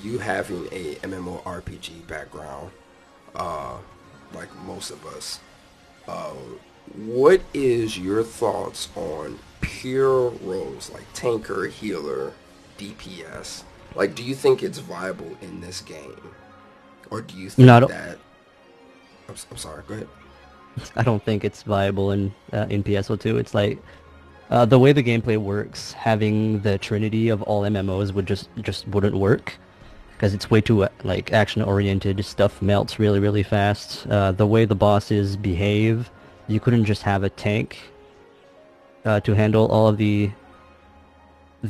you having a MMORPG background, uh, like most of us, uh, what is your thoughts on pure roles like tanker, healer, DPS? Like, do you think it's viable in this game, or do you You know, think that? I'm sorry. Go ahead. I don't think it's viable in PSO2. It's like the way the gameplay works, having the trinity of all MMOs would just wouldn't work because it's way too like action oriented. Stuff melts really fast. The way the bosses behave, you couldn't just have a tank to handle all of the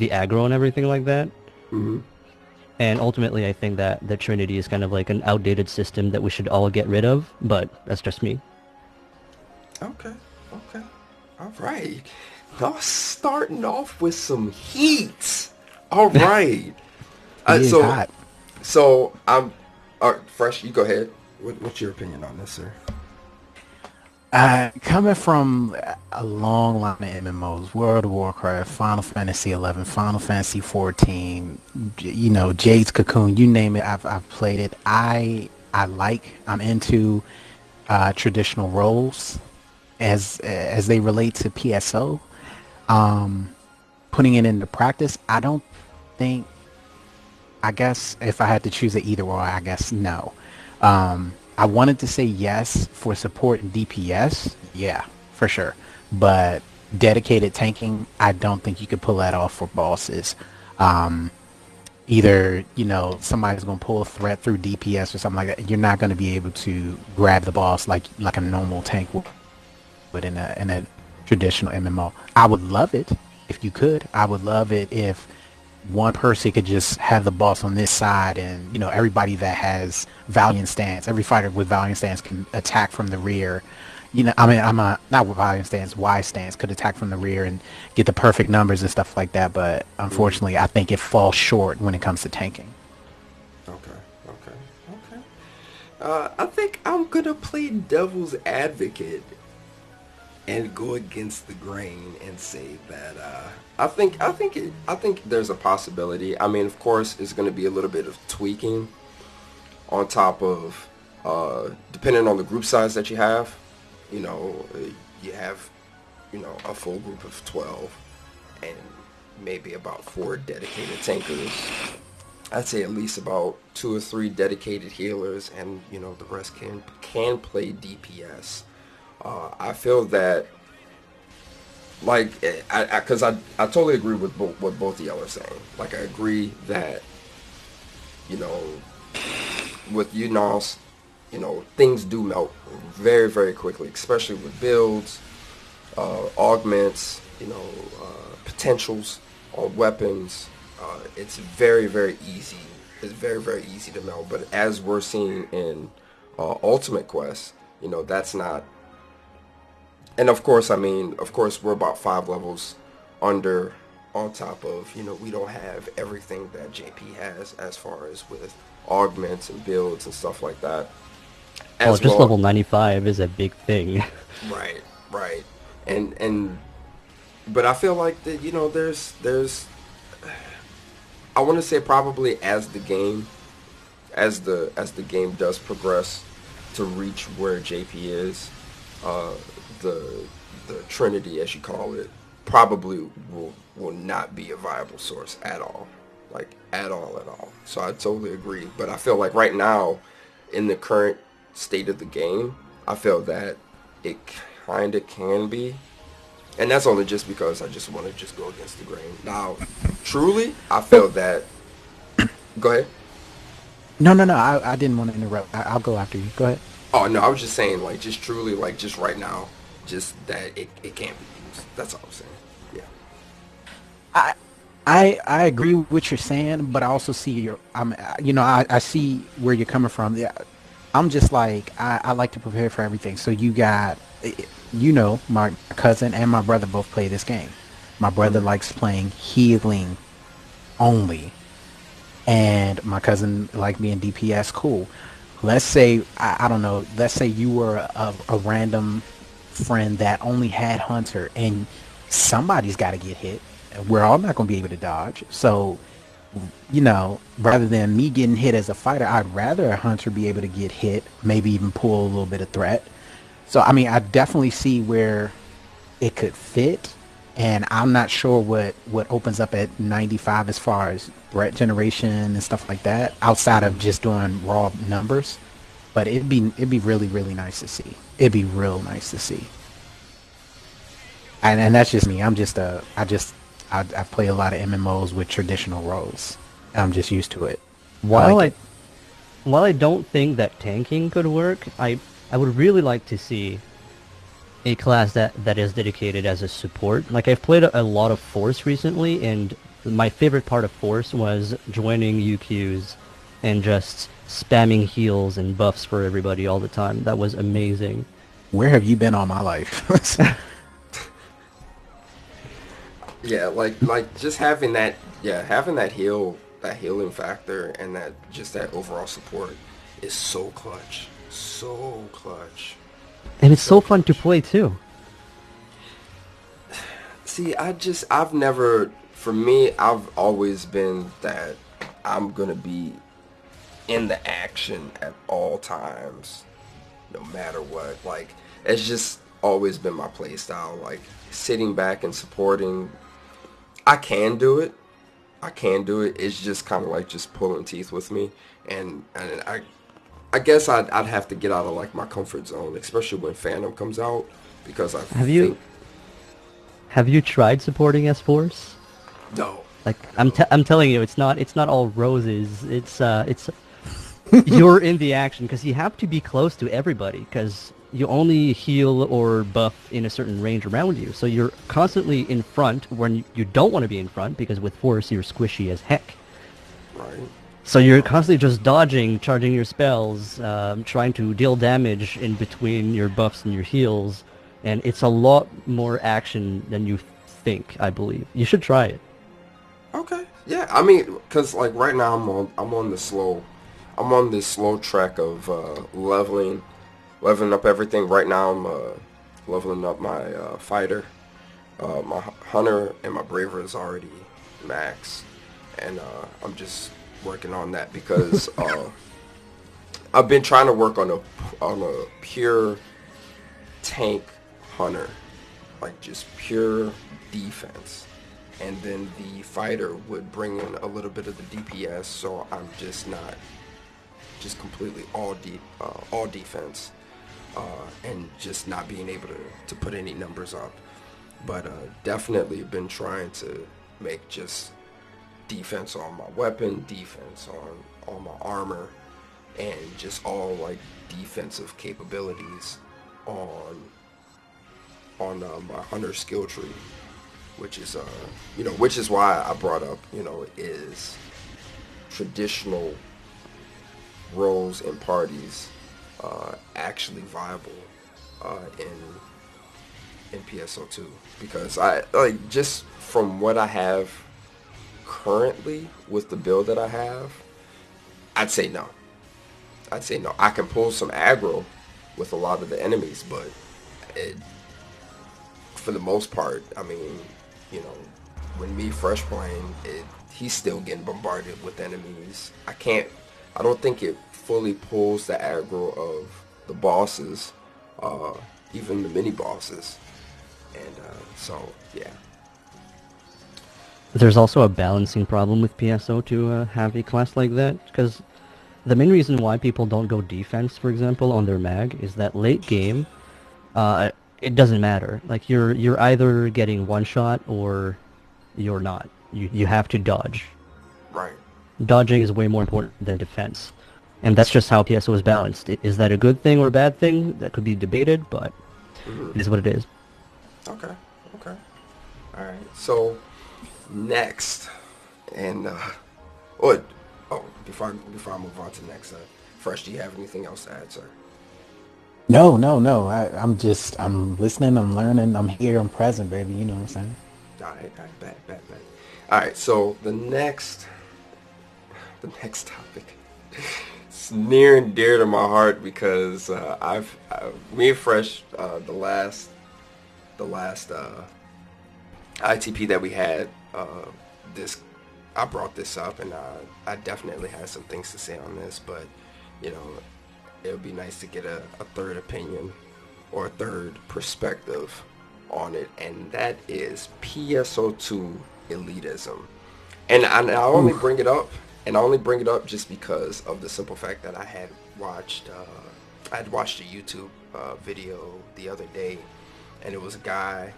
aggro and everything like that. Hmm. And ultimately, I think that the Trinity is kind of like an outdated system that we should all get rid of, but that's just me. Okay. Okay. All right. Y'all starting off with some heat. All right. Uh, He is so hot. so I'm. All right, Fresh. You go ahead. What's your opinion on this, sir? Coming from a long line of MMOs, World of Warcraft, Final Fantasy 11, Final Fantasy 14, Jade's Cocoon, you name it, I've played it. I'm into traditional roles as they relate to PSO. Putting it into practice, I don't think. I guess if I had to choose it either or, I guess no. I wanted to say yes for support and DPS, yeah, for sure. But dedicated tanking, I don't think you could pull that off for bosses. Um, Either somebody's going to pull a threat through DPS or something like that. You're not going to be able to grab the boss like a normal tank would in a traditional MMO. I would love it if you could. I would love it if one person could just have the boss on this side, and everybody that has Valiant stance, every fighter with Valiant stance can attack from the rear. I mean, I'm a not with Valiant stance, Y stance could attack from the rear and get the perfect numbers and stuff like that. But Hmm. unfortunately, I think it falls short when it comes to tanking. Okay. Okay. Okay. I think I'm gonna play devil's advocate and go against the grain and say that I think there's a possibility. I mean, of course, it's going to be a little bit of tweaking on top of depending on the group size that you have. You know, you have a full group of 12 and maybe about 4 dedicated tankers. I'd say at least about 2 or 3 dedicated healers, and the rest can play DPS. I feel that like I totally agree with what both of y'all are saying. Like I agree that you know with UNOS, things do melt very quickly, especially with builds, augments, potentials on weapons. It's very easy. It's very easy to melt. But as we're seeing in Ultimate Quest, that's not. And of course, I mean, of course, we're about 5 levels under. On top of, we don't have everything that JP has as far as with augments and builds and stuff like that. Oh, As just well, level 95 is a big thing. right, right, and but I feel like that there's I want to say probably as the game does progress to reach where JP is, uh, the the Trinity, as you call it, probably will not be a viable source at all, like at all. So I totally agree. But I feel like right now, in the current state of the game, I feel that it kind of can be, and that's only just because I just want to just go against the grain. Now, truly, I Oh, feel that. Go ahead. no. I didn't want to interrupt. I'll go after you. Go ahead. Oh no, I was just saying like just truly like just right now, just that it can't be used. That's all I'm saying. Yeah. I I agree with what you're saying, but I also see I see where you're coming from. Yeah, I'm just like I like to prepare for everything. So you got my cousin and my brother both play this game. My brother Mm-hmm. likes playing healing only, and my cousin like being DPS. Cool. Let's say I don't know. Let's say you were a random friend that only had Hunter, and somebody's got to get hit. We're all not going to be able to dodge. So you know, rather than me getting hit as a fighter, I'd rather a hunter be able to get hit, maybe even pull a little bit of threat. So I mean, I definitely see where it could fit, and I'm not sure what opens up at 95 as far as threat generation and stuff like that, outside of just doing raw numbers. But it'd be really really nice to see. It'd be real nice to see. And that's just me. I play a lot of MMOs with traditional roles. I'm just used to it. I While like I it. while I don't think that tanking could work, I would really like to see a class that is dedicated as a support. Like I've played a lot of Force recently, and my favorite part of Force was joining UQs and just spamming heals and buffs for everybody all the time. That was amazing. Where have you been all my life? Yeah, like just having that, yeah, having that healing factor, and that just that overall support is so clutch, so clutch, And it's so so fun to clutch. play too. See, I've never, for me, I've always been that I'm gonna be in the action at all times, no matter what. Like, it's just always been my play style. Like, sitting back and supporting, I can do it. I can do it. It's just kind of like just pulling teeth with me, and I guess I'd have to get out of like my comfort zone, especially when Phantom comes out, because I Have you think have you tried supporting S Force? no, Like no, I'm telling you, it's not all roses. It's you're in the action because you have to be close to everybody because you only heal or buff in a certain range around you. So you're constantly in front when you don't want to be in front because with Force you're squishy as heck. right? So you're Okay. constantly just dodging, charging your spells, trying to deal damage in between your buffs and your heals, and it's a lot more action than you think, I believe. You should try it. Okay. Yeah, I mean, cause like right now I'm on the slow, I'm on this slow track of leveling up everything. Right now I'm leveling up my fighter, my hunter, and my braver is already max, and I'm just working on that because I've been trying to work on a pure tank hunter, like just pure defense, and then the fighter would bring in a little bit of the DPS. So I'm just not just completely all defense, and just not being able to put any numbers up. But definitely been trying to make just defense on my weapon, defense on all my armor, and just all like defensive capabilities on my hunter skill tree, which is which is why I brought up, is traditional roles and parties actually viable in PSO2, because I like, just from what I have currently with the build that I have, I'd say no. I'd say no. I can pull some aggro with a lot of the enemies, but it, for the most part, I mean, you know, when me fresh playing, he's still getting bombarded with enemies. I don't think it fully pulls the aggro of the bosses, uh, even the mini bosses, and so yeah. There's also a balancing problem with PSO to have a class like that, because the main reason why people don't go defense, for example, on their mag is that late game, uh, it doesn't matter. Like you're either getting one shot or you're not. You have to dodge. Right. Dodging is way more important than defense. And that's just how PSO is balanced. Is that a good thing or a bad thing? That could be debated, but Hmm. it is what it is. Okay. Okay. All right. So next, and what? Oh, before I move on to next, Fresh, do you have anything else to add, sir? No, no, no. I'm listening, I'm learning, I'm here, I'm present, baby. You know what I'm saying? All right, bet. All right, so the next topic, it's near and dear to my heart because me and Fresh, the last ITP that we had, this I brought this up, and I definitely had some things to say on this, but you know, it would be nice to get a third opinion or a third perspective on it, and that is PSO2 elitism. And I only bring it up, just because of the simple fact that I had watched a YouTube video the other day, and it was a guy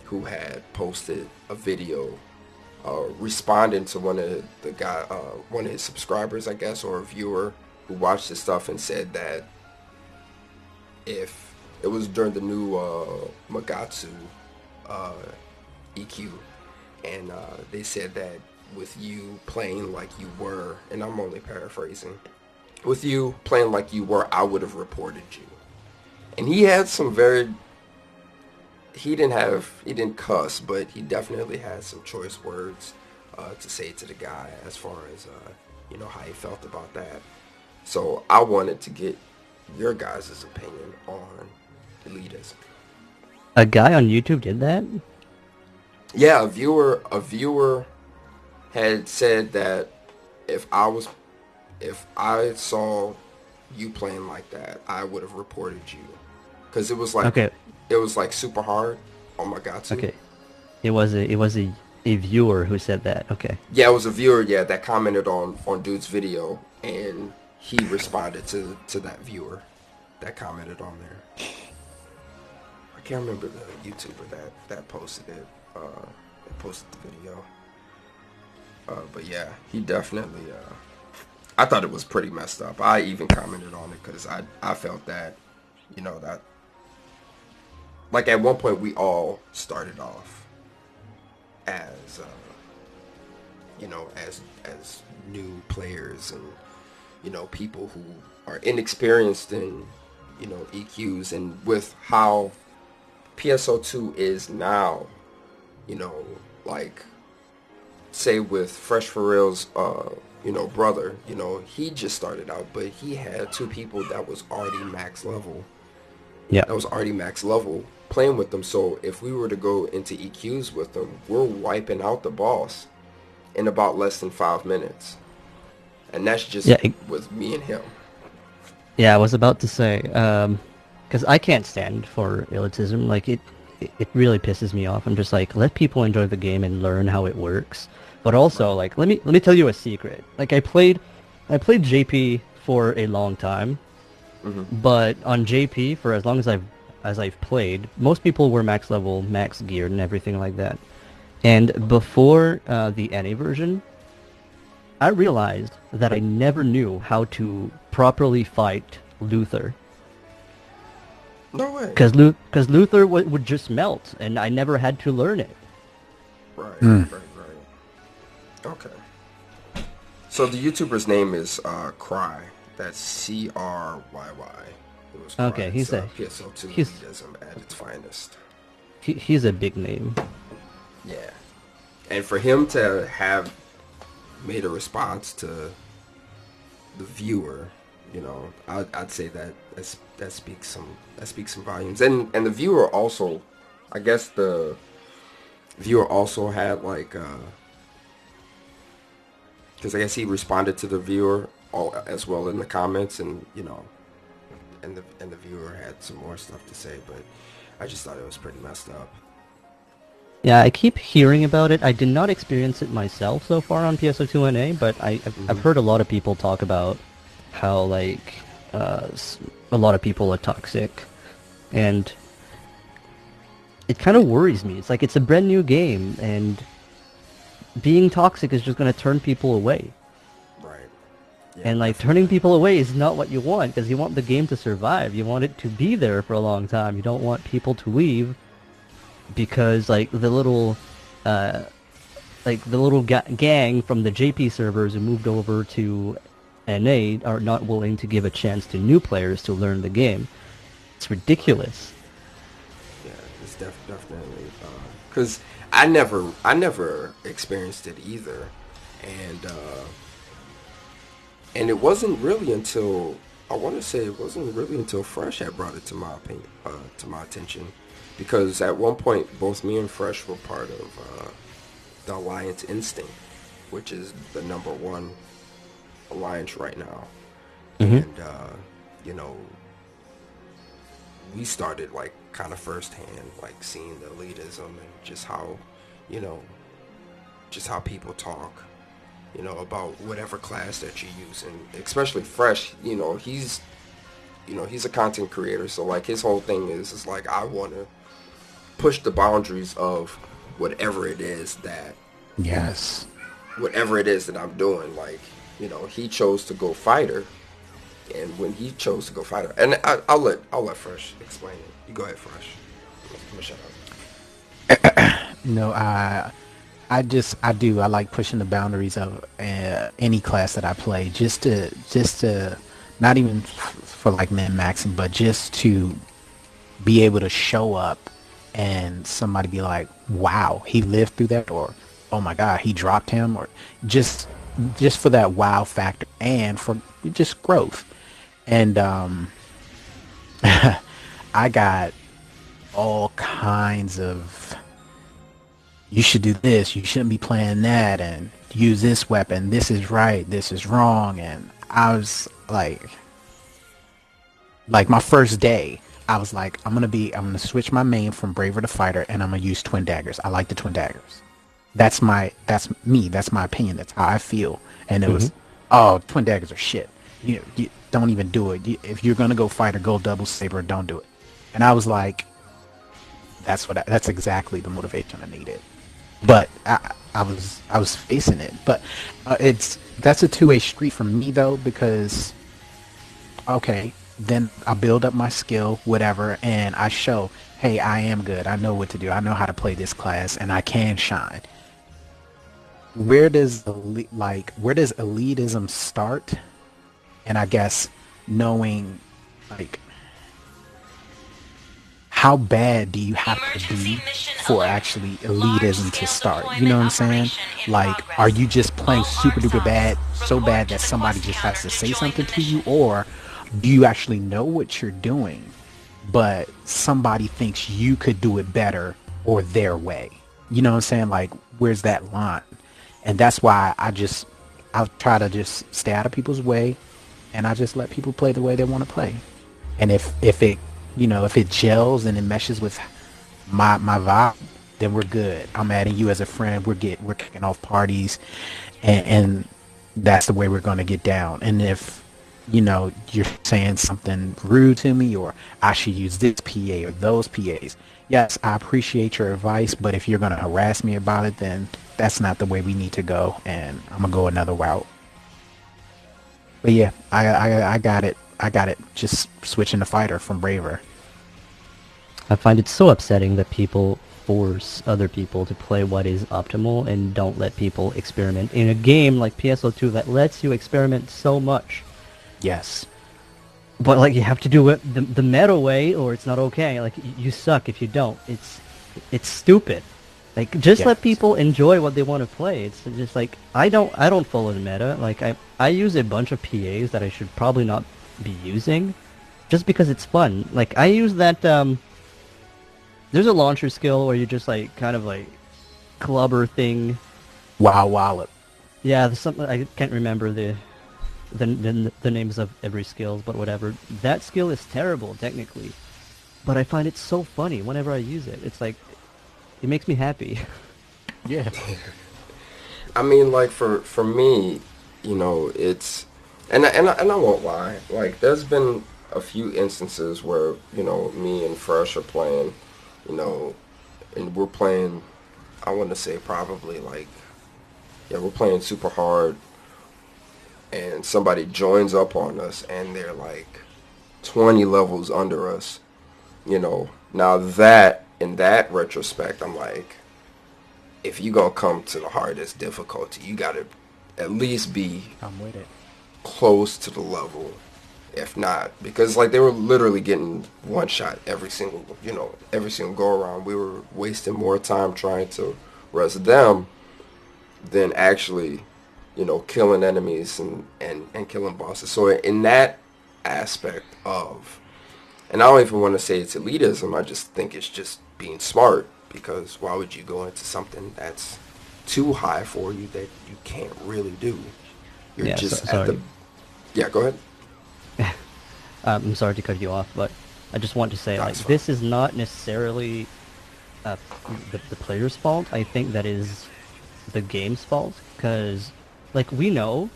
who had posted a video responding to one of his subscribers, I guess, or a viewer who watched his stuff, and said that if it was during the new Magatsu EQ, and they said that with you playing like you were, and I'm only paraphrasing, with you playing like you were, I would have reported you. And he had some he didn't cuss, but he definitely had some choice words to say to the guy as far as how he felt about that. So I wanted to get your guys' opinion on elitism. A guy on YouTube did that? Yeah, a viewer had said that if I saw you playing like that, I would have reported you, because it was like super hard. Oh my god! Okay, it was a viewer who said that. Okay. Yeah, it was a viewer. Yeah, that commented on dude's video, and he responded to that viewer that commented on there. I can't remember the YouTuber that posted it. Posted the video. But yeah, he definitely. I thought it was pretty messed up. I even commented on it because I felt that, that, like, at one point we all started off as as new players, and people who are inexperienced in EQs, and with how PSO2 is now, like, say with Fresh for Real's brother, he just started out, but he had two people that was already max level. Yeah. That was already max level playing with them. So if we were to go into EQs with them, we're wiping out the boss in about less than 5 minutes. And that's just with me and him. Yeah, I was about to say, because I can't stand for elitism. Like, it really pisses me off. I'm just like, let people enjoy the game and learn how it works. But also, like, let me tell you a secret. Like, I played JP for a long time, but on JP, for as long as I've played, most people were max level, max geared, and everything like that. And before the NA version, I realized that I never knew how to properly fight Luther. No way. Because Luther would just melt, and I never had to learn it. Right. Okay. So the YouTuber's name is Cry. That's Cryy. It was Cry. Okay, he's PSO2 elitism at its finest. He's a big name. Yeah. And for him to have made a response to the viewer, I'd say that speaks some volumes. And the viewer also, I guess the viewer also had like because I guess he responded to the viewer as well in the comments, and and the viewer had some more stuff to say, but I just thought it was pretty messed up. Yeah, I keep hearing about it. I did not experience it myself so far on PSO2 NA, but I've heard a lot of people talk about how, like, a lot of people are toxic, and it kind of worries me. It's like, it's a brand new game, and being toxic is just going to turn people away. Right. Yeah, and, like, turning people away is not what you want, because you want the game to survive. You want it to be there for a long time. You don't want people to leave because, like, the little gang from the JP servers who moved over to NA are not willing to give a chance to new players to learn the game. It's ridiculous. Yeah, it's definitely because I never experienced it either, and it wasn't really until Fresh had brought it to my opinion, to my attention, because at one point both me and Fresh were part of the Alliance Instinct, which is the number one alliance right now. Mm-hmm. And, you know, we started like kind of firsthand, like seeing the elitism and just how, you know, just how people talk, you know, about whatever class that you use. And especially Fresh, he's a content creator. So like his whole thing is like, I want to push the boundaries of whatever it is that Yes. I'm doing. Like, he chose to go fighter, and when he chose to go fighter, and I'll let Fresh explain it. You go ahead, Fresh. I'm gonna shut up. No, I like pushing the boundaries of any class that I play, just to not even for like min maxing, but just to be able to show up and somebody be like, wow, he lived through that, or oh my god, he dropped him, or just for that wow factor and for just growth. And I got all kinds of, you should do this, you shouldn't be playing that, and use this weapon, this is right, this is wrong. And I was like my first day, I was like, I'm gonna switch my main from Braver to Fighter, and I'm gonna use twin daggers. I like the twin daggers. That's me. That's my opinion. That's how I feel. And it Mm-hmm. was, oh, twin daggers are shit. You don't even do it. If you're gonna go Fighter, go double saber. Don't do it. And I was like, that's exactly the motivation I needed. But I was facing it. But that's a two-way street for me though, because okay, then I build up my skill, whatever, and I show, hey, I am good. I know what to do. I know how to play this class, and I can shine. Where does elitism start? And I guess knowing, like, how bad do you have to be for actually elitism to start? You know what I'm saying? Like, are you just playing super duper bad, so bad that somebody just has to say something to you, or do you actually know what you're doing, but somebody thinks you could do it better or their way? You know what I'm saying? Like, where's that line? And that's why I'll try to just stay out of people's way, and I just let people play the way they want to play. And if it, if it gels and it meshes with my vibe, then we're good. I'm adding you as a friend. We're kicking off parties, and that's the way we're going to get down. And if you're saying something rude to me, or I should use this PA or those PAs, yes, I appreciate your advice, but if you're going to harass me about it, then that's not the way we need to go, and I'm gonna go another route. But yeah, I got it. I got it. Just switching to Fighter from Braver. I find it so upsetting that people force other people to play what is optimal and don't let people experiment in a game like PSO2 that lets you experiment so much. Yes. But like, you have to do it the meta way, or it's not okay. Like, you suck if you don't. It's stupid. Like, just let Yes. people enjoy what they want to play. It's just like, I don't follow the meta. Like, I use a bunch of PAs that I should probably not be using, just because it's fun. Like, I use that there's a launcher skill where you just like kind of like clubber thing. Wow Wallop. Yeah, there's something, I can't remember the names of every skill, but whatever. That skill is terrible technically, but I find it so funny whenever I use it. It's like, it makes me happy. Yeah. I mean, like for me, it's and I won't lie. Like, there's been a few instances where me and Fresh are playing, and we're playing. I want to say probably like, yeah, we're playing super hard, and somebody joins up on us, and they're like 20 levels under us. Now that in that retrospect, I'm like, if you gonna come to the hardest difficulty, you gotta at least be I'm with it. close to the level, if not, because like they were literally getting one shot every single go around. We were wasting more time trying to res them than actually killing enemies and killing bosses. So in that aspect of, and I don't even want to say it's elitism, I just think it's just being smart, because why would you go into something that's too high for you that you can't really do. You're Yeah, just at the... sorry. Yeah, go ahead. I'm sorry to cut you off, but I just want to say, like, That's fine. this is not necessarily uh, the player's fault. I think that is the game's fault, because, like, we know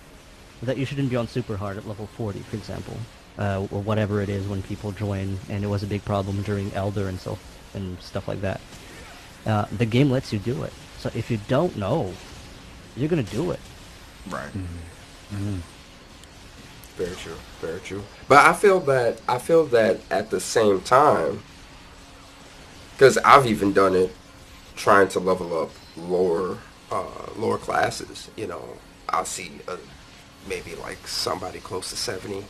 that you shouldn't be on super hard at level 40, for example, or whatever it is when people join, and it was a big problem during Elder and stuff like that. The game lets you do it. So if you don't know, you're gonna do it. Right. Mm-hmm. Very true. Very true. But I feel that at the same time, because I've even done it, trying to level up lower classes. I'll see maybe like somebody close to 70,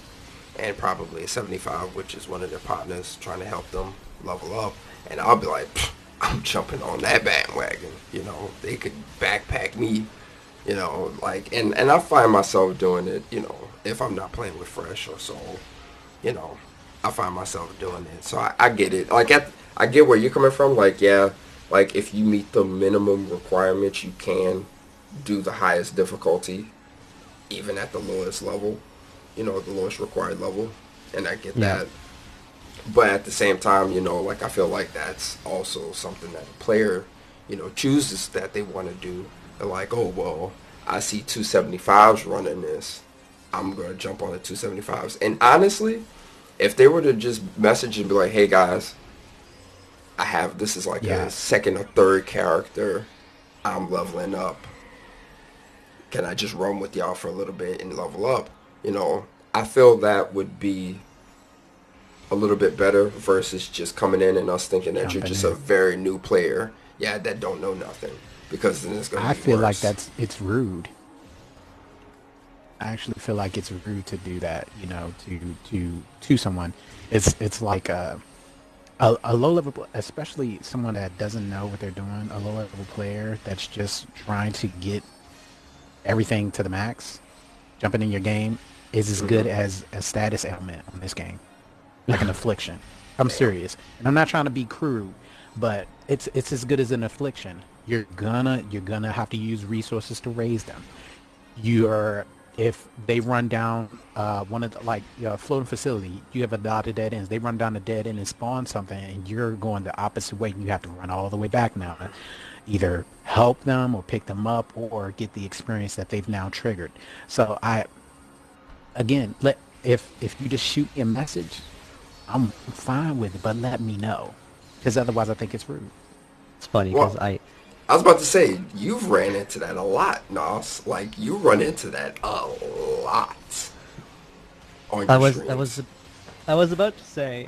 and probably a 75, which is one of their partners trying to help them level up, and I'll be like, "Pfft, I'm jumping on that bandwagon. They could backpack me. And I find myself doing it. If I'm not playing with Fresh or Soul, you know, I find myself doing it. So I get it. I get where you're coming from. Like, yeah, like if you meet the minimum requirements, you can do the highest difficulty, even at the lowest level, the lowest required level. And I get Yeah. that. But at the same time, like I feel like that's also something that a player, chooses that they want to do. They're like, oh, well, I see 275s running this. I'm going to jump on the 275s. And honestly, if they were to just message and be like, hey guys, this is like a Yeah. second or third character, I'm leveling up. Can I just run with y'all for a little bit and level up? I feel that would be a little bit better versus just coming in and us thinking that you're Jumping just a in. very new player, yeah, that don't know nothing. Because then it's going I to be feel like worse. it's rude. I actually feel like it's rude to do that, to someone. It's like a low level, especially someone that doesn't know what they're doing, a low level player that's just trying to get everything to the max. Jumping in your game is as good Hmm. as a status ailment on this game, like an affliction. I'm Damn. serious, and I'm not trying to be crude, but it's as good as an affliction. You're gonna have to use resources to raise them. You're If they run down one of the like floating facility, you have a lot of dead ends. They run down the dead end and spawn something, and you're going the opposite way. You have to run all the way back now, either help them or pick them up or get the experience that they've now triggered. So again, if you just shoot me a message, I'm fine with it, but let me know, because otherwise I think it's rude. It's funny because Well, I was about to say, you've ran into that a lot, Nos. Like, you run into that a lot on I your was I was streams. I was about to say,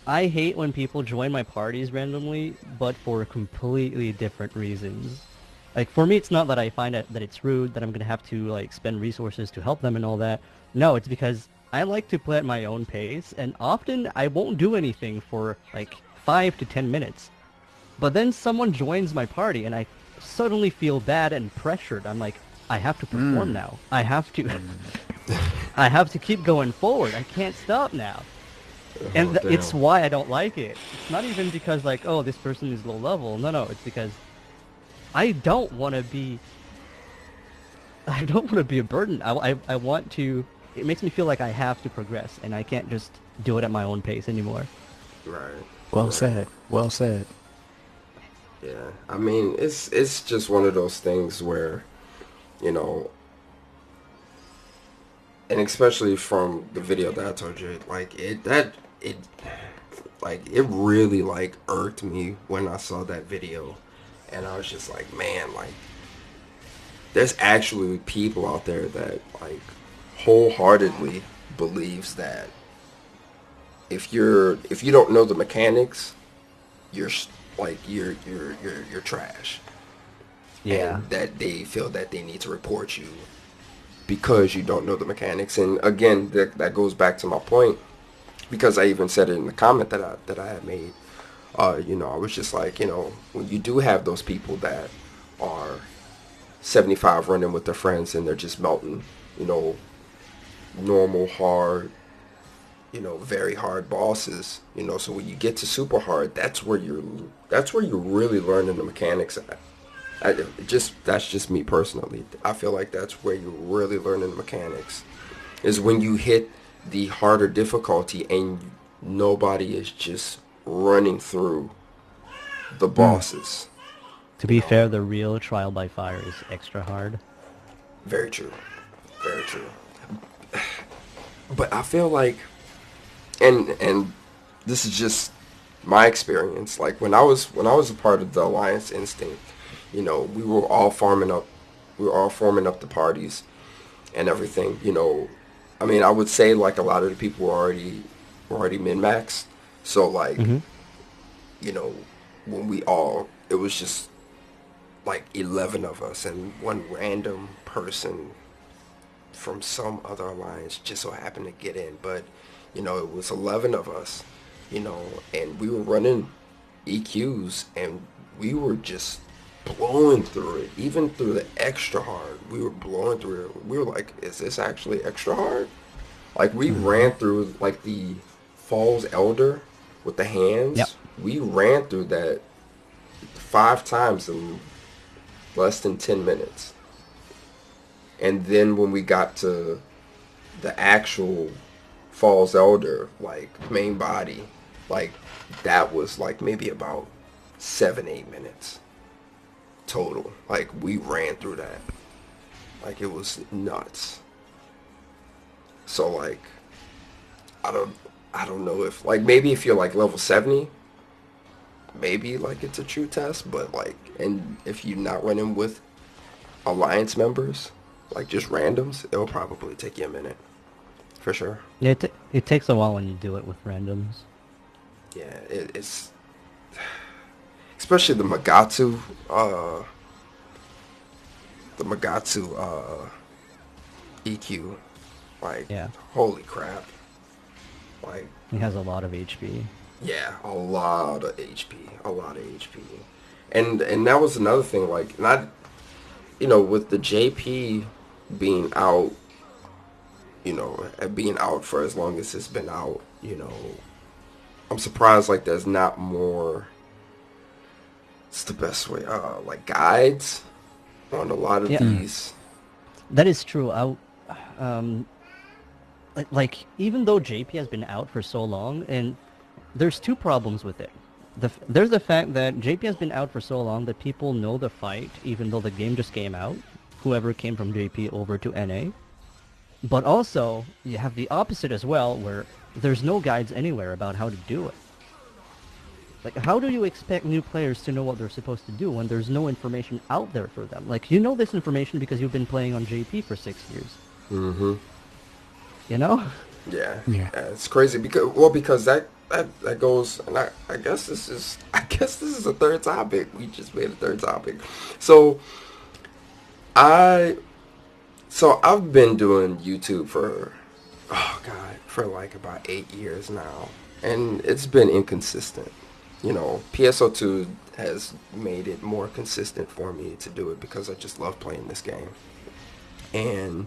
I hate when people join my parties randomly, but for completely different reasons. Like, for me, it's not that I find that it's rude, that I'm gonna have to, like, spend resources to help them and all that. No, it's because I like to play at my own pace, and often I won't do anything for, like, 5 to 10 minutes. But then someone joins my party, and I suddenly feel bad and pressured. I'm like, I have to perform now. I have to, I have to keep going forward. I can't stop now. And Oh, it's damn. why I don't like it. It's not even because like, oh, this person is low level. No, no, it's because I don't want to be I don't want to be a burden. I want to it makes me feel like I have to progress and I can't just do it at my own pace anymore. Right. Well Right. said. Well said. Yeah. I mean, it's just one of those things where, you know, and especially from the video that I told you, like it like it really like irked me when I saw that video, and I was just like, man, like there's actually people out there that like wholeheartedly believes that if you don't know the mechanics, you're like you're trash, Yeah. and that they feel that they need to report you because you don't know the mechanics. And again, that goes back to my point, because I even said it in the comment that I had made. I was just like, when you do have those people that are 75 running with their friends and they're just melting, you know, normal, hard, very hard bosses, so when you get to super hard, that's where you're really learning the mechanics at. That's just me personally. I feel like that's where you're really learning the mechanics, is when you hit the harder difficulty and nobody is just running through the bosses. To be fair, the real trial by fire is extra hard. Very true. Very true. But I feel like, and this is just my experience. Like when I was a part of the Alliance Instinct, we were all forming up the parties and everything. I mean, I would say like a lot of the people were already min-maxed. So like, when it was just like 11 of us and one random person from some other alliance just so happened to get in. But, it was 11 of us, and we were running EQs and we were just blowing through it. Even through the extra hard, we were blowing through it. We were like, is this actually extra hard? Like we ran through like the Falls Elder with the hands. Yep. We ran through that 5 times in less than 10 minutes. And then when we got to the actual Falls Elder, like main body, like that was like maybe about 7-8 minutes total. Like we ran through that. Like it was nuts. So like I don't know if like maybe if you're like level 70, maybe like it's a true test, but like, and if you're not running with alliance members, like just randoms, it'll probably take you a minute for sure. Yeah, it takes a while when you do it with randoms. Yeah, it's especially the Magatsu EQ. Like, Yeah. holy crap. Like, He has a lot of HP. yeah, a lot of HP. And that was another thing, like, not, with the JP being out, being out for as long as it's been out, I'm surprised, like, there's not more, it's the best way, like, guides on a lot of these. That is true. Like, even though JP has been out for so long, and there's 2 problems with it. There's the fact that JP has been out for so long that people know the fight, even though the game just came out, whoever came from JP over to NA. But also, you have the opposite as well, where there's no guides anywhere about how to do it. Like, how do you expect new players to know what they're supposed to do when there's no information out there for them? Like, you know this information because you've been playing on JP for 6 years. Mm-hmm. Yeah, it's crazy because that goes, and I guess this is a third topic. We just made a third topic. So I've been doing YouTube for like about 8 years now, and it's been inconsistent. PSO2 has made it more consistent for me to do it because I just love playing this game. And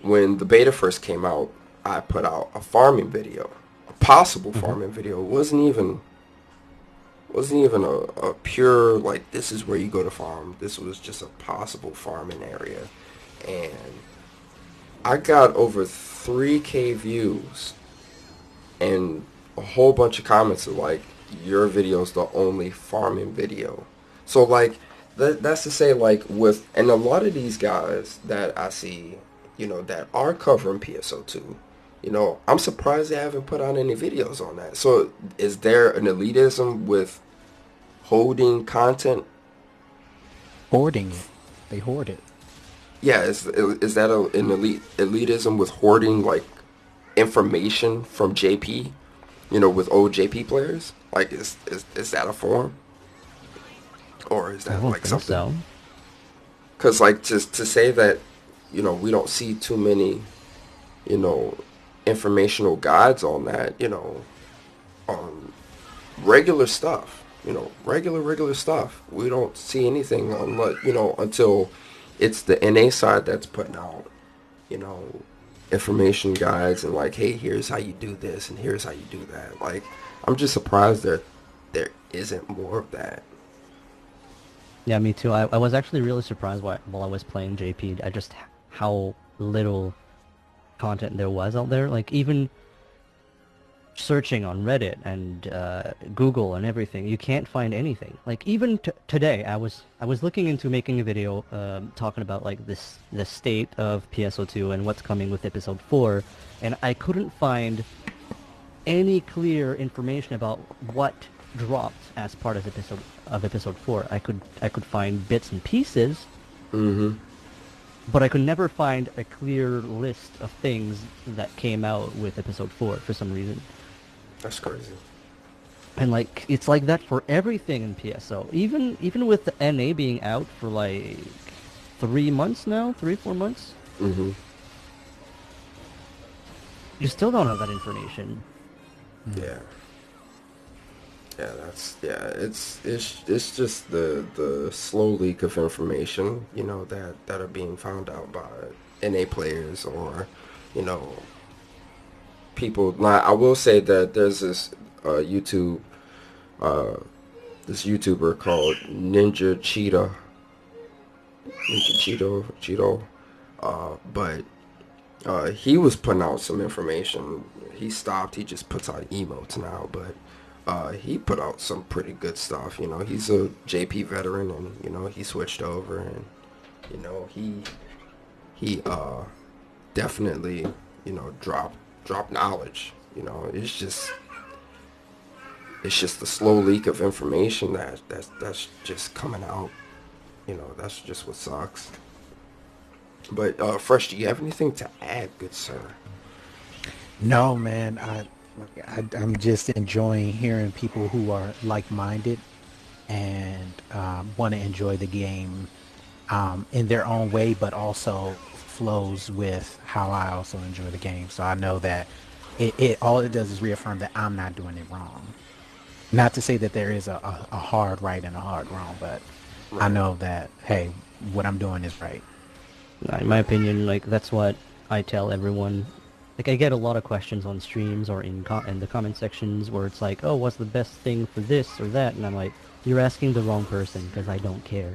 when the beta first came out, I put out a farming video, a possible farming video. It wasn't even a pure, like, this is where you go to farm. This was just a possible farming area. And I got over 3K views and a whole bunch of comments of like, your video's the only farming video. So like, that's to say, like, and a lot of these guys that I see, that are covering PSO2, I'm surprised they haven't put out any videos on that. So is there an elitism with holding content? Hoarding it. They hoard it. Yeah, is that an elitism with hoarding, like, information from JP, with old JP players? Like, is that a form? Or is that like something? So. Because, like, just to say that, we don't see too many, informational guides on that, on regular stuff, regular stuff. We don't see anything on, like, until it's the NA side that's putting out, information guides and like, hey, here's how you do this and here's how you do that. Like, I'm just surprised that there isn't more of that. Yeah, me too. I was actually really surprised while I was playing JP at just how little content there was out there. Like even searching on Reddit and Google and everything, you can't find anything. Like even today, I was looking into making a video talking about like the state of PSO2 and what's coming with episode 4, and I couldn't find any clear information about what dropped as part of episode 4. I could find bits and pieces, but I could never find a clear list of things that came out with episode 4 for some reason. That's crazy. And like it's like that for everything in PSO. Even with the NA being out for like 3 months now, 3-4 months. Mm-hmm. You still don't have that information. Yeah. Yeah, it's just the slow leak of information, you know, that are being found out by NA players or, you know, people. Now, I will say that there's this YouTuber called Cheeto, but he was putting out some information. He stopped. He just puts out emotes now, but he put out some pretty good stuff. You know, he's a JP veteran, and you know he switched over, and you know he definitely, you know, dropped knowledge. You know, it's just the slow leak of information that's just coming out. You know, that's just what sucks. But Fresh, do you have anything to add, good sir? No, man. I'm just enjoying hearing people who are like-minded and want to enjoy the game in their own way, but also flows with how I also enjoy the game. So I know that it all it does is reaffirm that I'm not doing it wrong. Not to say that there is a hard right and a hard wrong, but I know that, hey, what I'm doing is right. In my opinion, like that's what I tell everyone. Like I get a lot of questions on streams or in the comment sections where it's like, "Oh, what's the best thing for this or that?" And I'm like, "You're asking the wrong person because I don't care."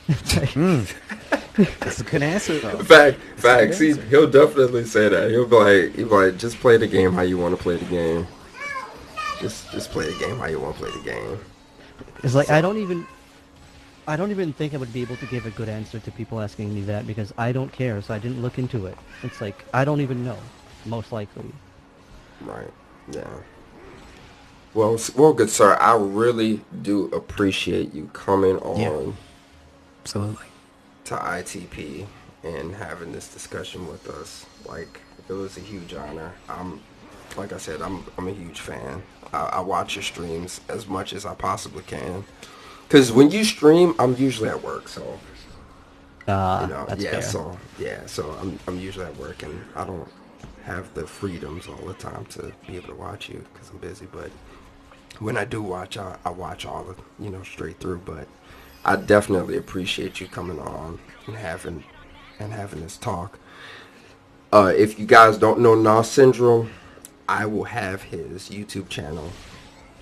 That's a good answer, though. Facts. He'll definitely say that. He'll be like, just play the game how you want to play the game. Just play the game how you want to play the game. It's like I don't even think I would be able to give a good answer to people asking me that because I don't care, so I didn't look into it. It's like I don't even know, most likely. Right. Yeah. Well, good sir. I really do appreciate you coming on. Absolutely. To ITP and having this discussion with us. Like, it was a huge honor. Like I said, I'm a huge fan. I watch your streams as much as I possibly can. Because when you stream, I'm usually at work, so you know, that's fair. So I'm usually at work, and I don't have the freedoms all the time to be able to watch you because I'm busy. But when I do watch, I watch all of, you know, straight through. But I definitely appreciate you coming on and having this talk. If you guys don't know N0sSyndrome, I will have his YouTube channel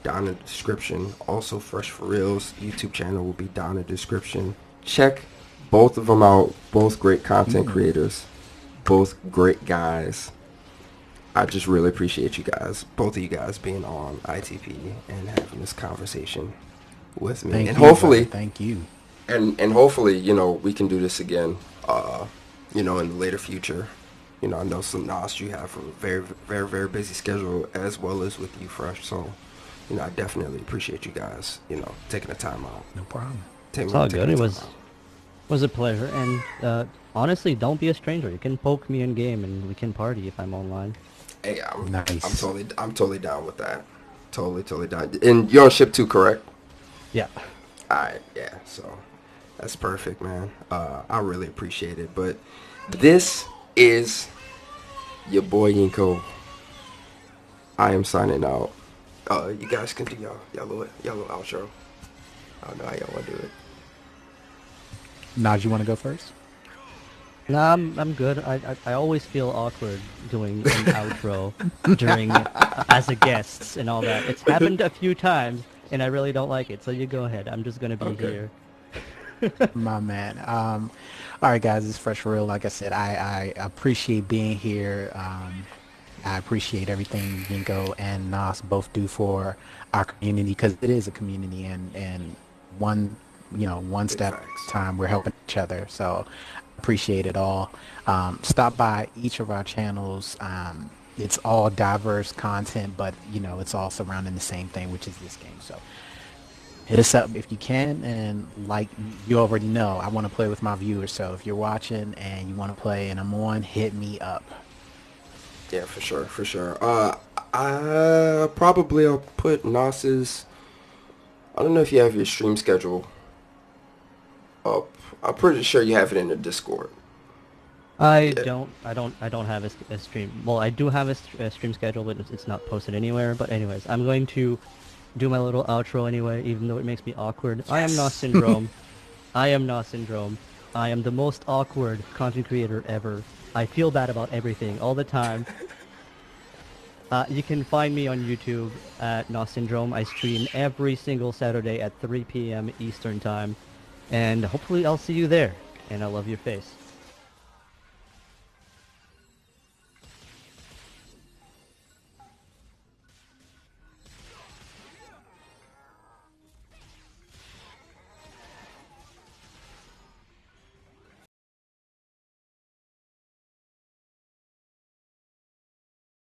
down in the description. Also, Fresh for Real's YouTube channel will be down in the description. Check both of them out. Both great content creators. Both great guys. I just really appreciate you guys, both of you guys, being on ITP and having this conversation with me. Thank you. And hopefully, you know, we can do this again, you know, in the later future. You know, I know some N0s you have a very, very, very busy schedule, as well as with you, Fresh. So, you know, I definitely appreciate you guys, you know, taking the time out. No problem. It's all good. It was a pleasure. And honestly, don't be a stranger. You can poke me in game, and we can party if I'm online. Hey, Nice. I'm totally down with that. Totally down. And you're on ship 2, correct? Yeah. Alright, yeah, so that's perfect, man. I really appreciate it. But this is your boy Yinko. I am signing out. You guys can do y'all little outro. I don't know how y'all want to do it. Naj, you want to go first? No, I'm good. I always feel awkward doing an outro during as a guest and all that. It's happened a few times, and I really don't like it. So you go ahead. I'm just gonna be Okay. here. My man. All right, guys, it's Fresh Real. Like I said, I appreciate being here. I appreciate everything Yinko and Nas both do for our community because it is a community, and one, one Big step at a facts. time, we're helping each other. So appreciate it all. Stop by each of our channels. It's all diverse content, but it's all surrounding the same thing, which is this game. So hit us up if you can, and like you already know, I want to play with my viewers. So if you're watching and you want to play and I'm on, hit me up. Yeah, for sure, for sure. I probably will put Nas's. I don't know if you have your stream schedule up. I'm pretty sure you have it in the Discord. Yeah. I don't have a stream. Well, I do have a stream schedule, but it's not posted anywhere. But anyways, I'm going to do my little outro anyway, even though it makes me awkward. I am N0s Yes. Syndrome. I am N0s Syndrome. I am the most awkward content creator ever. I feel bad about everything all the time. You can find me on YouTube at N0s Syndrome. I stream every single Saturday at 3 p.m. Eastern Time. And hopefully I'll see you there. And I love your face.